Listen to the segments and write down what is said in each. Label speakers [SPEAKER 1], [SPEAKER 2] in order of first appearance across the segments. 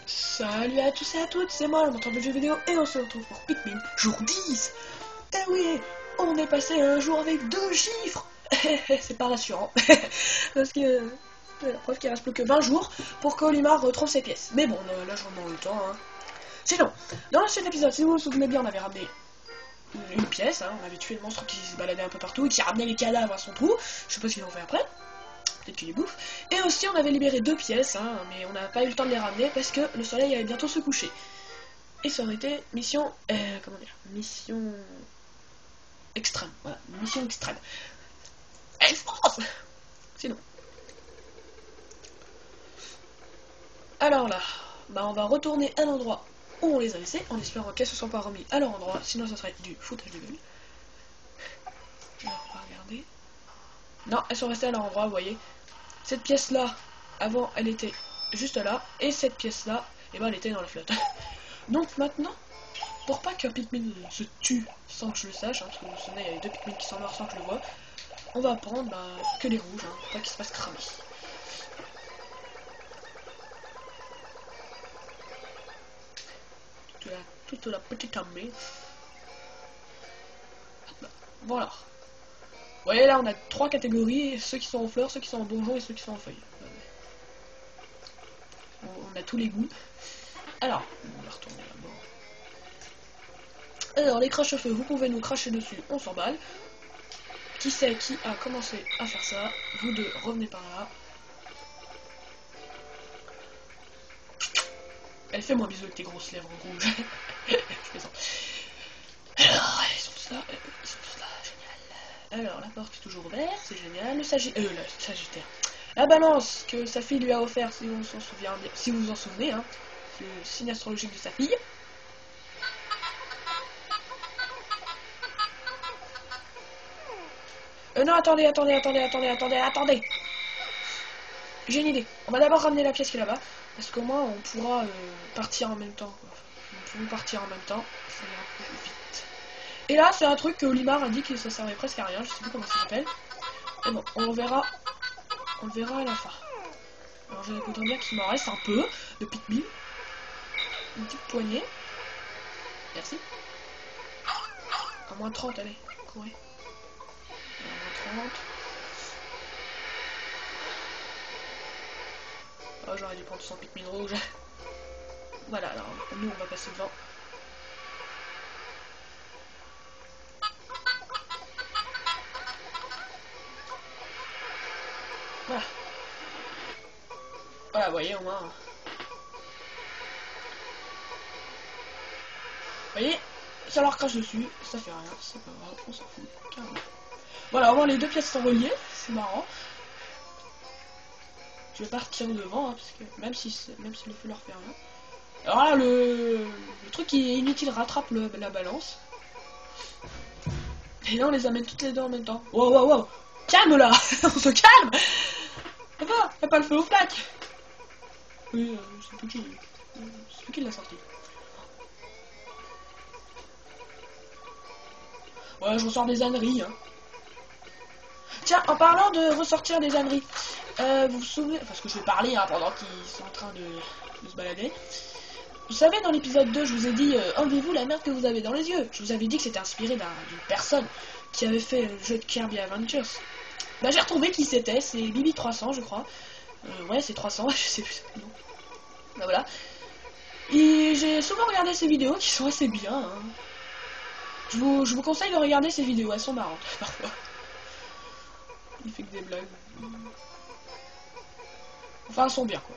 [SPEAKER 1] Salut à tous et à toutes, c'est moi, le monteur de jeux vidéo, et on se retrouve pour Pikmin jour 10. Eh oui, on est passé à un jour avec 2 chiffres. C'est pas rassurant, parce que la preuve qu'il reste plus que 20 jours pour qu'Olimar retrouve ses pièces. Mais bon, on a largement le temps. Hein. Sinon, dans l'ancien épisode, si vous vous souvenez bien, on avait ramené une pièce, hein, on avait tué le monstre qui se baladait un peu partout et qui ramenait les cadavres à son trou. Je sais pas ce qu'ils ont fait après. Peut-être qu'il les bouffe. Et aussi on avait libéré 2 pièces, hein, mais on n'a pas eu le temps de les ramener parce que le soleil allait bientôt se coucher. Et ça aurait été mission... comment dire, mission... extrême. Voilà, mission extrême. Express. Sinon. Alors là, bah on va retourner à l'endroit où on les a laissés, en espérant qu'elles se sont pas remis à leur endroit, sinon ça serait du foutage de gueule. Alors on va regarder. Non, elles sont restées à leur endroit, vous voyez. Cette pièce-là, avant, elle était juste là, et cette pièce-là, et ben elle était dans la flotte. Donc maintenant, pour pas qu'un Pikmin se tue sans que je le sache, hein, parce que vous vous souvenez, il y a 2 Pikmin qui sont morts sans que je le vois, on va prendre que les rouges, hein, pour pas qu'ils se fassent cramer. Toute la petite armée. Voilà. Vous voyez là, on a 3 catégories, ceux qui sont en fleurs, ceux qui sont en donjon et ceux qui sont en feuilles. On a tous les goûts. Alors, on va retourner là-bas. Alors, les crache-feu, vous pouvez nous cracher dessus, on s'emballe. Qui c'est qui a commencé à faire ça? Vous deux, revenez par là. Elle fait moins bisous avec tes grosses lèvres rouges. Je plaisante. Alors, ils sont tous là, génial. Alors, la porte est toujours ouverte, c'est génial. Le Sagittaire. La balance que sa fille lui a offert, si on s'en souvient bien, si vous vous en souvenez, hein, le signe astrologique de sa fille. Non, attendez. J'ai une idée. On va d'abord ramener la pièce qui est là-bas, parce qu'au moins on pourra partir en même temps. Quoi. Nous pouvons partir en même temps, ça ira plus vite. Et là, c'est un truc que Olimar a dit que ça servait presque à rien, je sais plus comment ça s'appelle. Mais bon, on le verra à la fin. Alors je voudrais bien qu'il m'en reste un peu de Pikmin. Une petite poignée. Merci. À moins 30, allez, courez. À moins 30. Oh, j'aurais dû prendre 100 Pikmin rouges. Voilà, alors nous on va passer devant. Voilà. Voilà, vous voyez au moins. Vous voyez, ça leur crache dessus, ça fait rien, c'est pas grave, on s'en fout, carrément. Voilà, au moins les 2 pièces sont reliées, c'est marrant. Je vais partir devant, hein, parce que même si le feu leur fait rien. Alors là, le truc qui est inutile rattrape la balance. Et là, on les amène toutes les deux en même temps. Wow. Calme là. On se calme. Y'a pas le feu aux flaques. Oui, c'est tout qui l'a sorti. Ouais, je ressors des âneries, hein. Tiens, en parlant de ressortir des âneries, vous vous souvenez, parce que je vais parler hein, pendant qu'ils sont en train de se balader. Vous savez, dans l'épisode 2, je vous ai dit, enlevez-vous la merde que vous avez dans les yeux. Je vous avais dit que c'était inspiré d'une personne qui avait fait le jeu de Kirby Adventures. Bah, j'ai retrouvé qui c'était, c'est Bibi300, je crois. Ouais, c'est 300, je sais plus. Non. Bah voilà. Et j'ai souvent regardé ces vidéos qui sont assez bien. Hein. Je vous conseille de regarder ces vidéos, elles sont marrantes, parfois. Il fait que des blagues. Enfin, elles sont bien, quoi.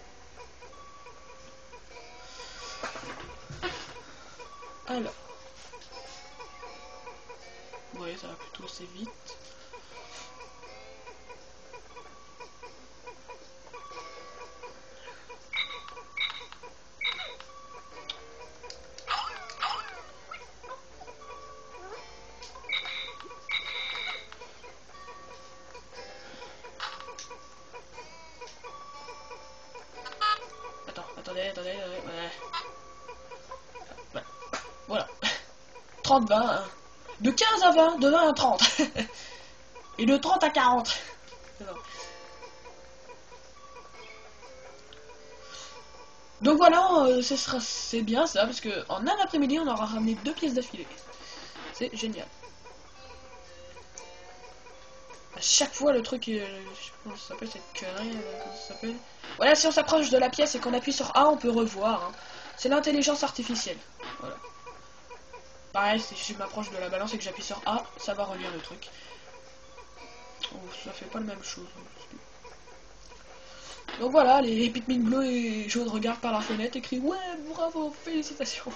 [SPEAKER 1] Alors. Ouais, ça va plutôt assez vite. Attendez, ouais. Voilà. 30-20, hein. De 15 à 20, de 20 à 30. Et de 30 à 40. Donc voilà, c'est bien ça, parce que en un après-midi, on aura ramené 2 pièces d'affilée. C'est génial. À chaque fois, le truc, je sais pas comment ça s'appelle cette connerie, comment ça s'appelle. Voilà, si on s'approche de la pièce et qu'on appuie sur A, on peut revoir. Hein. C'est l'intelligence artificielle. Voilà. Pareil, si je m'approche de la balance et que j'appuie sur A, ça va relire le truc. Oh, ça fait pas la même chose. Hein. Donc voilà, les Pikmin bleus et jaunes regardent par la fenêtre et crient ouais, bravo, félicitations.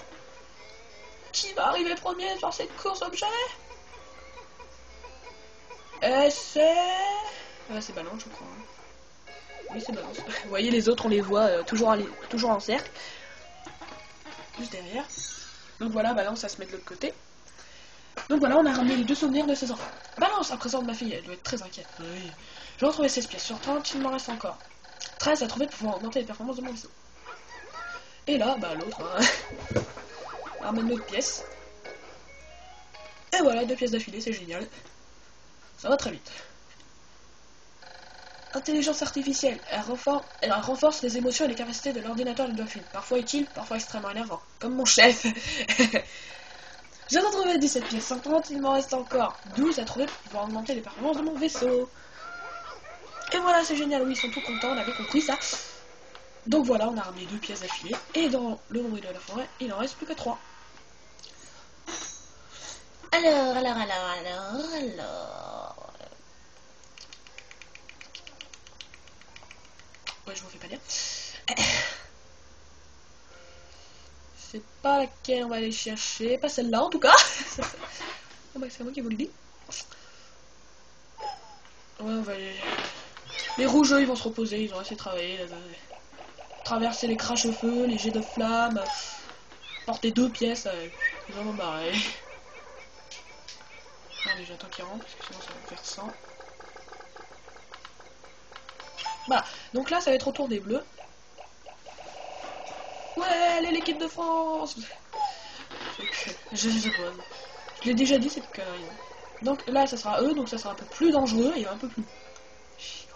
[SPEAKER 1] Qui va arriver premier sur cette course objet? Et c'est... c'est Balance, je crois. Hein. Oui, c'est Balance. Vous voyez, les autres, on les voit toujours en cercle. Juste derrière. Donc voilà, Balance, ça se met de l'autre côté. Donc voilà, on a ramené les 2 souvenirs de ses enfants. Balance, à présent de ma fille, elle doit être très inquiète. Oui. J'ai retrouvé 16 pièces sur 30, il m'en reste encore. 13 à trouver pour pouvoir augmenter les performances de mon vaisseau. Et là, bah l'autre, hein. On ramène notre pièce. Et voilà, 2 pièces d'affilée, c'est génial. Ça va très vite. Intelligence artificielle, elle renforce les émotions et les capacités de l'ordinateur de Dolphin. Parfois utile, parfois extrêmement énervant. Comme mon chef. J'ai retrouvé 17 pièces 130, il m'en reste encore 12 à trouver pour pouvoir augmenter les performances de mon vaisseau. Et voilà, c'est génial, oui, ils sont tout contents, on avait compris ça. Donc voilà, on a ramené 2 pièces d'affilée. Et dans le bruit de la forêt, il en reste plus que 3. Alors. Ouais, je vous fais pas dire. C'est pas laquelle on va aller chercher. Pas celle-là en tout cas. Oh bah, c'est moi qui vous le dis. Ouais, on va aller... Les rouges, eux, ils vont se reposer. Ils ont assez travaillé. Traverser les crash-feu, les jets de flammes. Porter 2 pièces. Ils en ont marre. Allez, j'attends qu'il rentre. Parce que sinon, ça va me faire 100. Voilà. Donc là, ça va être au tour des bleus. Ouais, elle est l'équipe de France. Je l'ai déjà dit cette connerie. Donc là, ça sera eux, donc ça sera un peu plus dangereux et un peu plus chiant.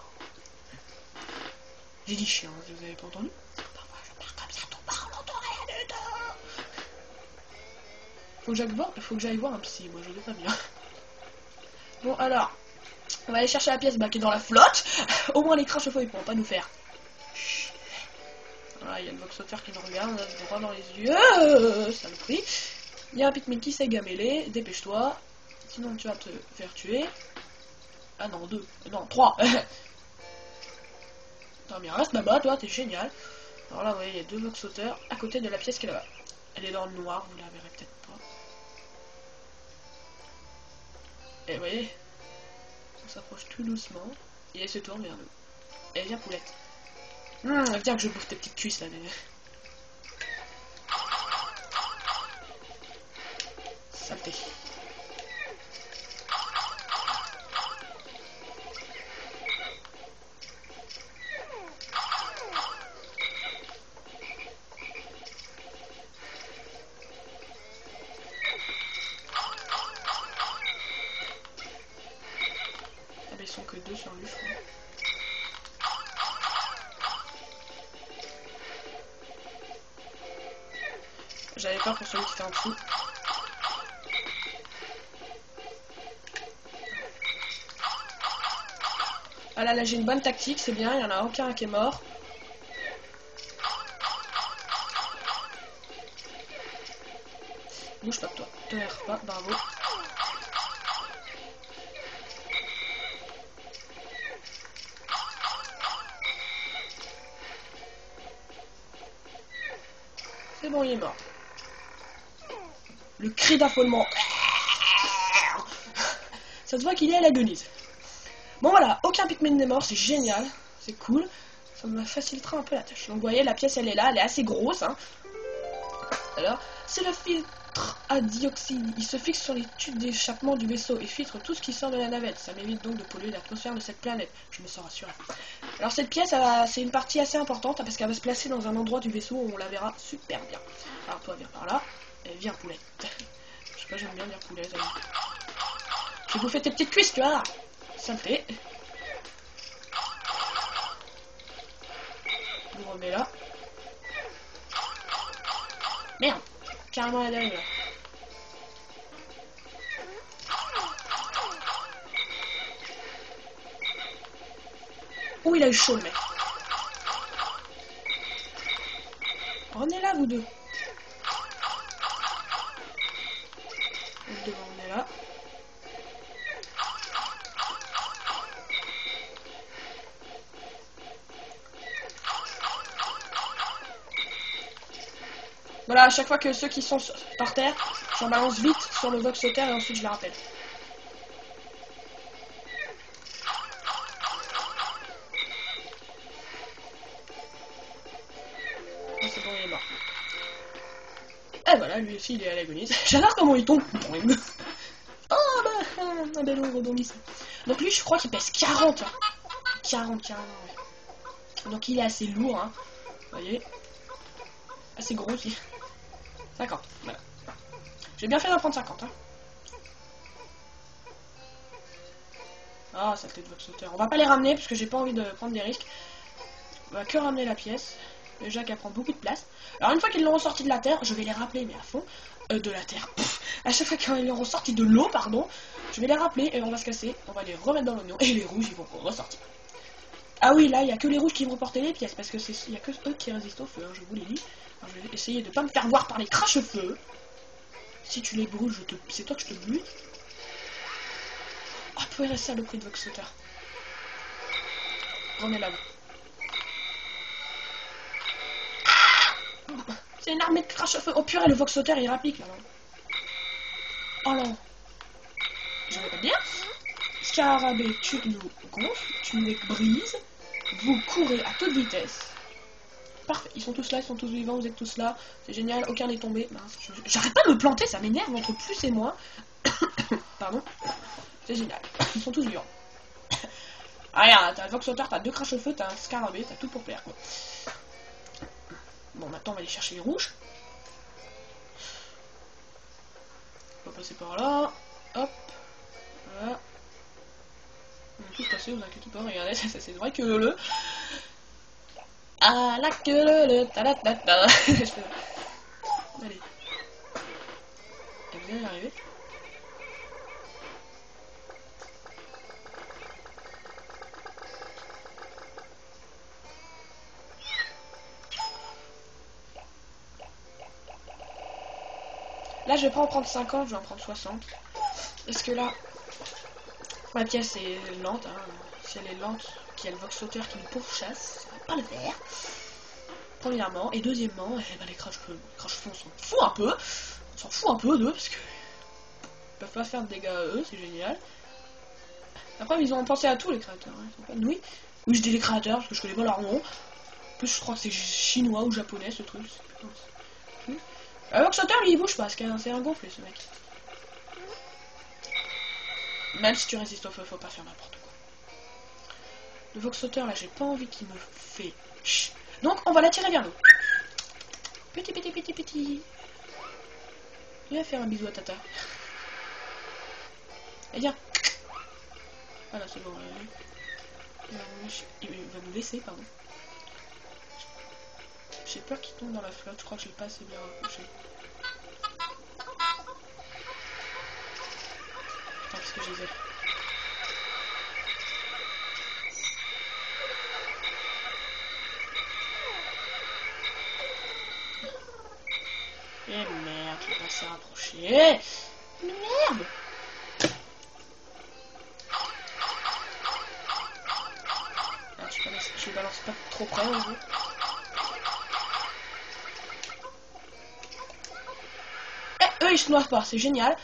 [SPEAKER 1] J'ai dit chiant, vous avez pas entendu? Parfois, je parle comme ça, tout parlant de rien du tout. Faut que j'aille voir un psy, moi je vais pas bien. Bon, alors, on va aller chercher la pièce qui est dans la flotte. Au moins les crash-feu, ils pourront pas nous faire. Voilà, il y a le voxoteur qui me regarde, droit dans les yeux. Saloperie. Il y a un Pikmin qui s'est gamellé, dépêche-toi. Sinon tu vas te faire tuer. Ah non, 2. Non, 3. Attends, mais reste là-bas, toi, t'es génial. Alors là, vous voyez, il y a 2 voxoteurs à côté de la pièce qui est là-bas. Elle est dans le noir, vous la verrez peut-être pas. Et vous voyez, on s'approche tout doucement. Et elle se tourne vers nous. Et viens, poulette. Viens que je bouffe tes petites cuisses là. Saleté. Ah bah ils sont que 2 sur lui, je crois. J'avais peur pour celui qui était en dessous. Ah là, j'ai une bonne tactique, c'est bien, il y en a aucun qui est mort. Bouge pas de toi, te erre pas, bravo. C'est bon, il est mort. Le cri d'affolement. Ça se voit qu'il est à l'agonise. Bon voilà, aucun Pikmin n'est mort, c'est génial, c'est cool. Ça me facilitera un peu la tâche. Donc vous voyez, la pièce elle est là, elle est assez grosse. Hein. Alors, c'est le filtre à dioxyde. Il se fixe sur les tubes d'échappement du vaisseau et filtre tout ce qui sort de la navette. Ça m'évite donc de polluer l'atmosphère de cette planète. Je me sens rassuré. Alors cette pièce, c'est une partie assez importante parce qu'elle va se placer dans un endroit du vaisseau où on la verra super bien. Alors toi, viens par là. Et viens poulette. Je sais pas, j'aime bien dire poulet. Je vais bouffer tes petites cuisses, tu vois. Ça me fait. Je vous remets là. carrément à la dérive là. Ouh, il a eu chaud le mec. Revenez là, vous deux. Vous devant, on est là. Voilà, à chaque fois que ceux qui sont par terre, j'en balance vite sur le Vox Sauter et ensuite je les rappelle. Oh, c'est bon, il est mort. Et voilà, lui aussi il est à l'agonie. J'adore comment il tombe. Oh bah, un bel rebondissement. Donc lui, je crois qu'il pèse 40. Hein. 40, ouais. Donc il est assez lourd, hein. Vous voyez. Assez gros aussi. 50, voilà. J'ai bien fait d'en prendre 50, hein. Ah, saleté de Vox Sauter. On va pas les ramener parce que j'ai pas envie de prendre des risques. On va que ramener la pièce. Déjà qu'elle prend beaucoup de place. Alors une fois qu'ils l'ont ressorti de la terre, je vais les rappeler, mais à fond. De la terre. À chaque fois qu'ils l'ont ressorti de l'eau, pardon, je vais les rappeler et on va se casser. On va les remettre dans l'oignon. Et les rouges, ils vont ressortir. Ah oui, là, il n'y a que les rouges qui vont porter les pièces. Parce que il n'y a que eux qui résistent au feu, hein, je vous l'ai dit. Alors, je vais essayer de pas me faire voir par les crache-feu. Si tu les brûles, c'est toi que je te brûle. Oh, tu pouvez rester à le prix de Vox Sauter. Remets là-bas. C'est une armée de crache-feu. Oh purée, le Vox Sauter il rapplique là. Oh non. Je vais pas dire. Scarabée, tu nous gonfles, tu nous les brises. Vous courez à toute vitesse. Parfait, ils sont tous là, ils sont tous vivants, vous êtes tous là. C'est génial, aucun n'est tombé. J'arrête pas de me planter, ça m'énerve entre plus et moins. Pardon. C'est génial, ils sont tous vivants. Ah regarde, t'as le Vox Sauter, t'as 2 crache-feu, t'as un scarabée, t'as tout pour plaire. Bon, maintenant on va aller chercher les rouges. On va passer par là. Hop. Voilà. On va tous passer, vous inquiétez pas, regardez, ça c'est vrai que le. Ah la queue le ta ta ta ta. Allez. Et vous allez y arriver. Là, je vais pas en prendre 50, je vais en prendre 60. Parce que là, ma pièce est lente. Hein. Si elle est lente, qu'il y a le Vox Sauter qui nous pourchasse, ça va pas le faire. Premièrement. Et deuxièmement, eh ben, les crache-feu, on s'en fout un peu. On s'en fout un peu d'eux, parce que ils peuvent pas faire de dégâts à eux, c'est génial. Après, ils ont pensé à tous les créateurs. Hein. Ils sont pas de oui, je dis les créateurs, parce que je connais pas leur nom. En plus, je crois que c'est chinois ou japonais, ce truc. Vox Sauter, lui, il bouge pas, parce que c'est un gonflé, ce mec. Même si tu résistes au feu, faut pas faire n'importe quoi. Le Vox Sauter, là, j'ai pas envie qu'il me fait... Chut. Donc, on va l'attirer vers nous. Petit. Viens faire un bisou à Tata. Et viens. Voilà, c'est bon. Il va nous laisser, pardon. J'ai peur qu'il tombe dans la flotte, je crois que je l'ai pas assez bien rapproché. Attends, qu'est-ce que j'ai fait? Eh merde, je vais pas assez rapprocher. Merde! Ah, je balance pas trop près, en gros. Eux ils se noient pas, c'est génial.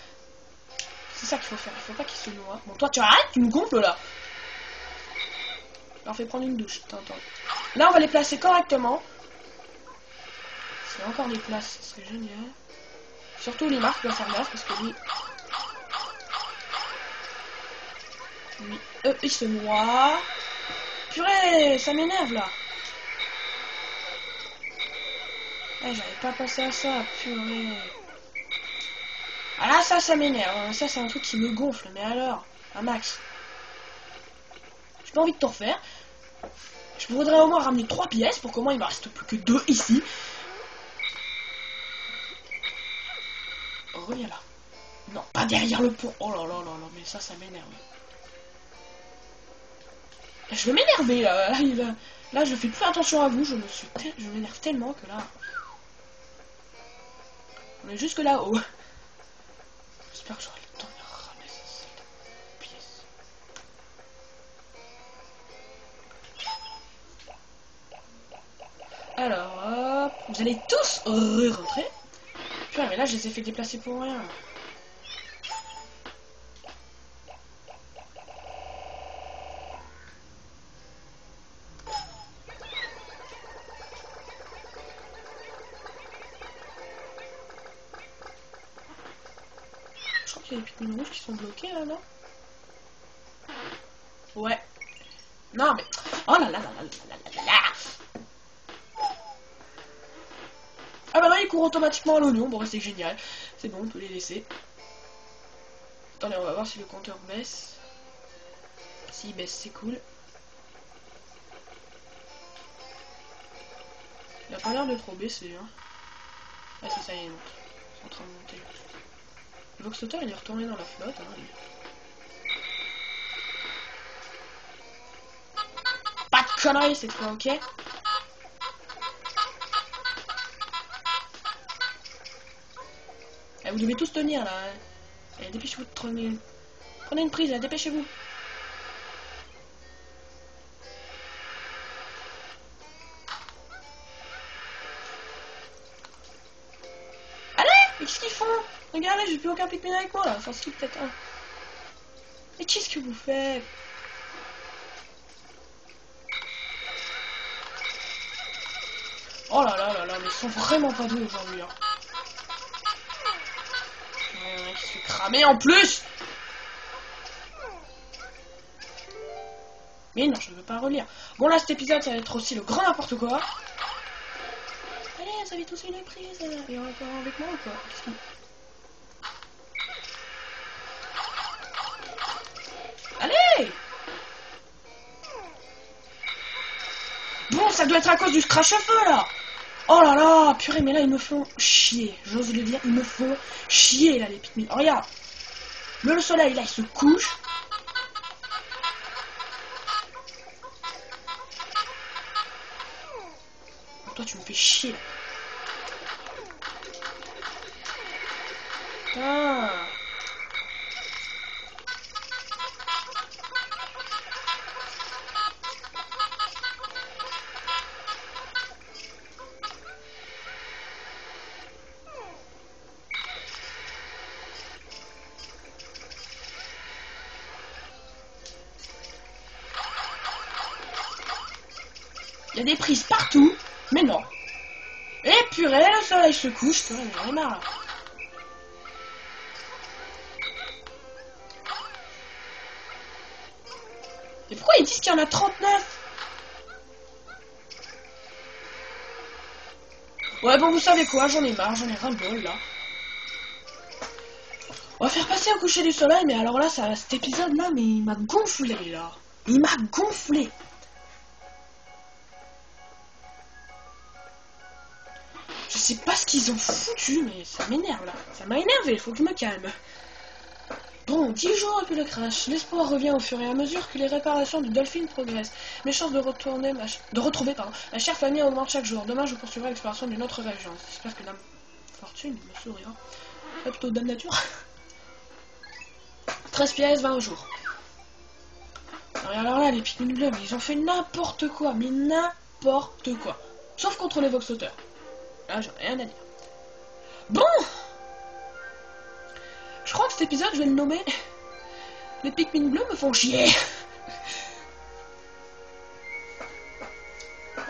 [SPEAKER 1] C'est ça qu'il faut faire, il faut pas qu'ils se noient. Bon, toi tu arrêtes, tu me gonfles là. Alors fais prendre une douche, t'entends. Là on va les placer correctement. C'est encore des places, ce serait génial. Surtout les marques doivent faire gaffe parce que lui, eux ils se noient. Purée, ça m'énerve là. Eh, j'avais pas pensé à ça, purée. Ah là, ça m'énerve. Ça, c'est un truc qui me gonfle. Mais alors, un max. J'ai pas envie de tout refaire. Je voudrais au moins ramener 3 pièces pour qu'au moins il me reste plus que 2 ici. reviens là. Non, pas derrière le pont. Oh là là là là, mais ça m'énerve. Je vais m'énerver là. Là, je fais plus attention à vous. Je m'énerve tellement que là. On est jusque là-haut. J'espère que j'aurai le temps de ramener cette pièce. Alors, hop. Vous allez tous rentrer. Putain, mais là, je les ai fait déplacer pour rien. Je crois qu'il y a des Pikmin rouges qui sont bloqués là, non? Ouais. Non, mais. Oh là là là là là là là là. Ah bah là, il court automatiquement à l'oignon. Bon, c'est génial. C'est bon, on peut les laisser. Attendez, on va voir si le compteur baisse. S'il baisse, c'est cool. Il a pas l'air de trop baisser, hein. Ah si, ça y est, il monte. C'est en train de monter. Le Voxoteur, il est retourné dans la flotte, hein. Pas de conneries cette fois, ok? Eh, vous devez tous tenir, là. Hein. Allez, dépêchez-vous de prenez une prise, là, dépêchez-vous. Mais qu'est-ce qu'ils font? Regardez, j'ai plus aucun Pikmin avec moi là. Enfin, si, peut-être un. Mais qu'est-ce que vous faites? Oh là là là là, mais ils sont vraiment pas doués aujourd'hui. Hein. Qui se fait cramer en plus. Mais non, je ne veux pas relire. Bon, là, cet épisode, ça va être aussi le grand n'importe quoi. Allez, vous avez tous une prise. Et on va faire avec moi ou quoi? Allez! Bon, ça doit être à cause du crash à feu là! Oh là là, purée, mais là ils me font chier. J'ose le dire, ils me font chier là les Pikmin. Oh, regarde! Le soleil là il se couche. Oh, toi tu me fais chier là. Ah. Il y a des prises partout, mais non. Et purée, le soleil se couche, purée, j'en ai marre là. Et pourquoi ils disent qu'il y en a 39? Ouais, bon, vous savez quoi, j'en ai marre, j'en ai ras-le-bol là. On va faire passer un coucher du soleil, mais alors là, cet épisode là, mais il m'a gonflé là. Il m'a gonflé. Je sais pas ce qu'ils ont foutu, mais ça m'énerve là. Ça m'a énervé, il faut que je me calme. Bon, 10 jours après le crash, l'espoir revient au fur et à mesure que les réparations du Dolphin progressent. Mes chances de retrouver ma chère famille augmentent chaque jour. Demain, je poursuivrai l'exploration d'une autre région. J'espère que Dame Fortune me sourira. Pas plutôt Dame Nature. 13 pièces, 20 jours. Alors là, les Pikmin bleus, ils ont fait n'importe quoi, mais n'importe quoi. Sauf contre les Voxoteurs. Là, j'ai rien à dire. Bon! Je crois que cet épisode, je vais le nommer. Les Pikmin bleus me font chier.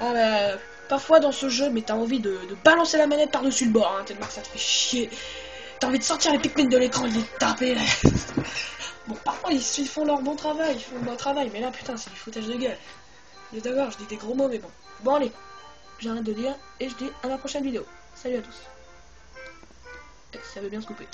[SPEAKER 1] Ah bah, parfois dans ce jeu, mais t'as envie de balancer la manette par-dessus le bord, hein, tellement que ça te fait chier. T'as envie de sortir les Pikmin de l'écran et de les taper. Là. Bon, parfois ils font leur bon travail, ils font le bon travail, mais là putain, c'est du foutage de gueule. Mais d'accord, je dis des gros mots, mais bon. Bon, allez, j'arrête de dire et je dis à la prochaine vidéo. Salut à tous. Ça veut bien se couper.